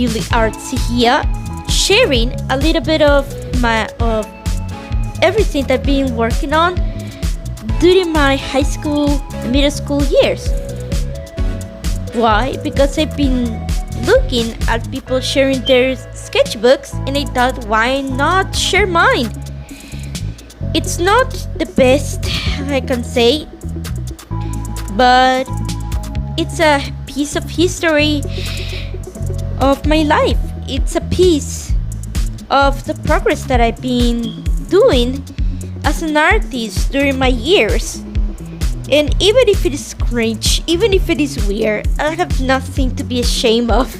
really artsy here, sharing a little bit of everything that I've been working on during my high school and middle school years. Why? Because I've been looking at people sharing their sketchbooks and I thought, why not share mine? It's not the best I can say, but it's a piece of history of my life. It's a piece of the progress that I've been doing as an artist during my years. And even if it is cringe, even if it is weird, I have nothing to be ashamed of.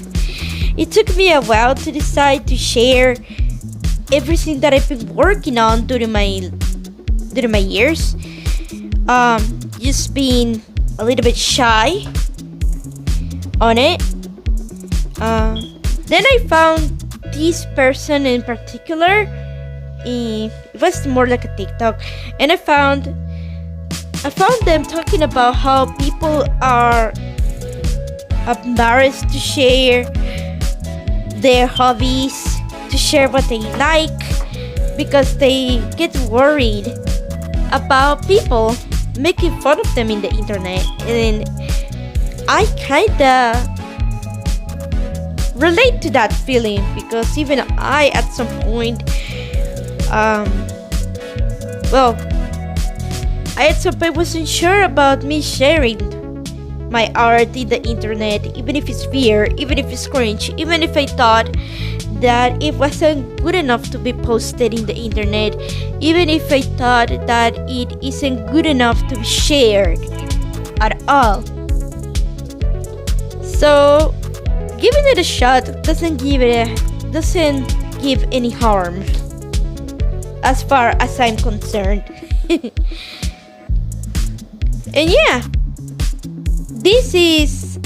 It took me a while to decide to share everything that I've been working on during my years. Just being a little bit shy on it. Then I found this person in particular. It was more like a TikTok, and I found them talking about how people are embarrassed to share their hobbies, to share what they like, because they get worried about people making fun of them in the internet. And I kinda relate to that feeling, because even I at some point wasn't sure about me sharing my art in the internet, even if it's weird, even if it's cringe, even if I thought that it wasn't good enough to be posted in the internet, even if I thought that it isn't good enough to be shared at all. So giving it a shot doesn't give any harm, as far as I'm concerned. And yeah, this is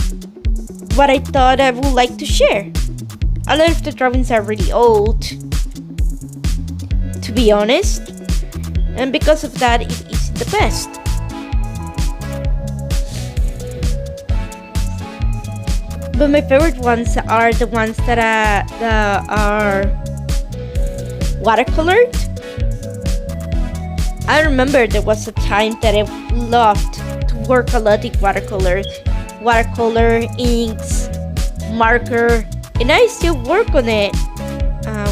what I thought I would like to share. A lot of the drawings are really old, to be honest, and because of that, it isn't the best. But my favorite ones are the ones that are watercolored. I remember there was a time that I loved to work a lot in watercolor, inks, marker, and I still work on it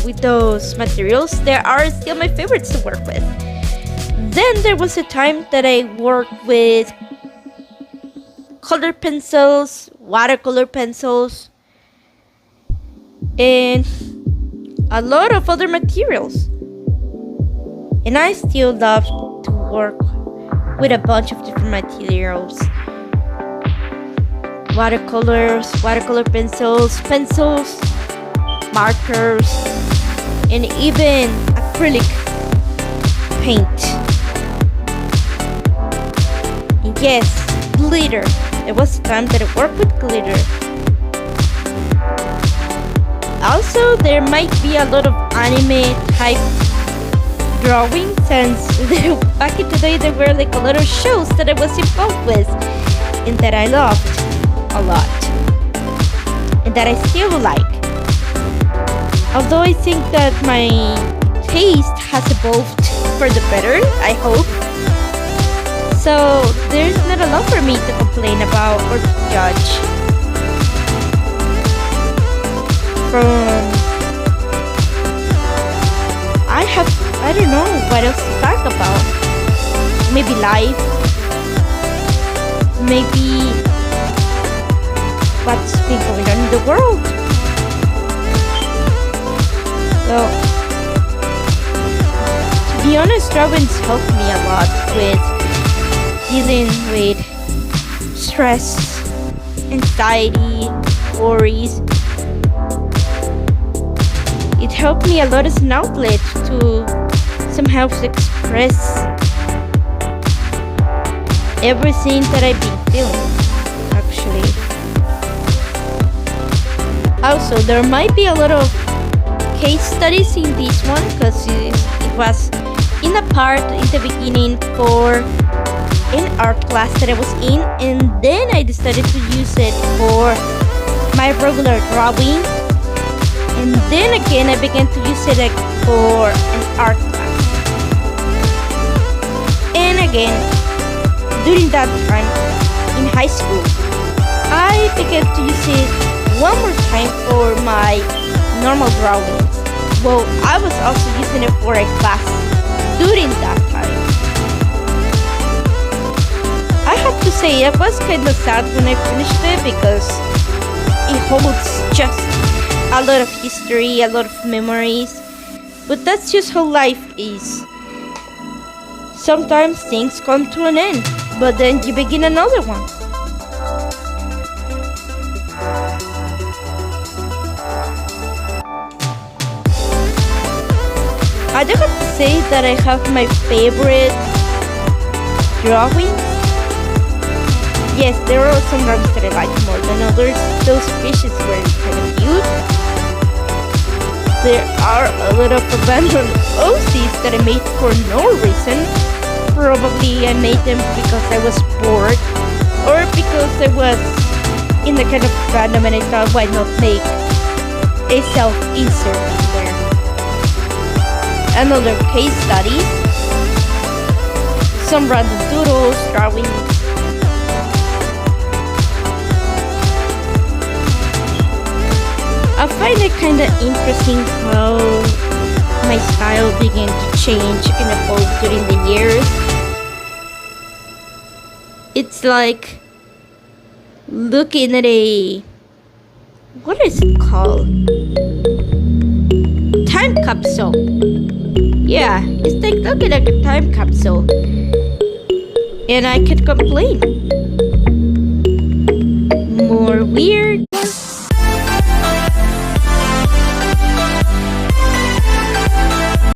with those materials. They are still my favorites to work with. Then there was a time that I worked with color pencils, watercolor pencils, and a lot of other materials. And I still love to work with a bunch of different materials. Watercolor pencils, markers, and even acrylic paint. And yes, glitter. There was a time that I worked with glitter. Also, there might be a lot of anime type drawing, since back in the day there were like a lot of shows that I was involved with and that I loved a lot and that I still like. Although I think that my taste has evolved for the better, I hope. So there's not a lot for me to complain about or to judge. I don't know what else to talk about. Maybe life. Maybe what's been going on in the world. Well, to be honest, drawings help me a lot with dealing with stress, anxiety, worries. It helped me a lot as an outlet to somehow express everything that I've been feeling, actually. Also, there might be a lot of case studies in this one, because it was in a part in the beginning for an art class that I was in, and then I decided to use it for my regular drawing And then again, I began to use it like for an art class. And again, during that time in high school, I began to use it one more time for my normal drawings. Well, I was also using it for a class during that time. I have to say, I was kind of sad when I finished it because it holds just a lot of history, a lot of memories. But that's just how life is. Sometimes things come to an end, but then you begin another one. I do have to say that I have my favorite drawing. Yes, there are some drawings that I like more than others. Those fishes were kind of cute. There are a lot of abandoned OCs that I made for no reason. Probably I made them because I was bored, or because I was in the kind of random and I thought, why not make a self-insert in there. Another case studies, some random doodles, drawings. I find it kind of interesting how my style began to change and evolve during the years. It's like looking at what is it called? Time capsule. Yeah, it's like looking at a time capsule. And I could complain. More weird.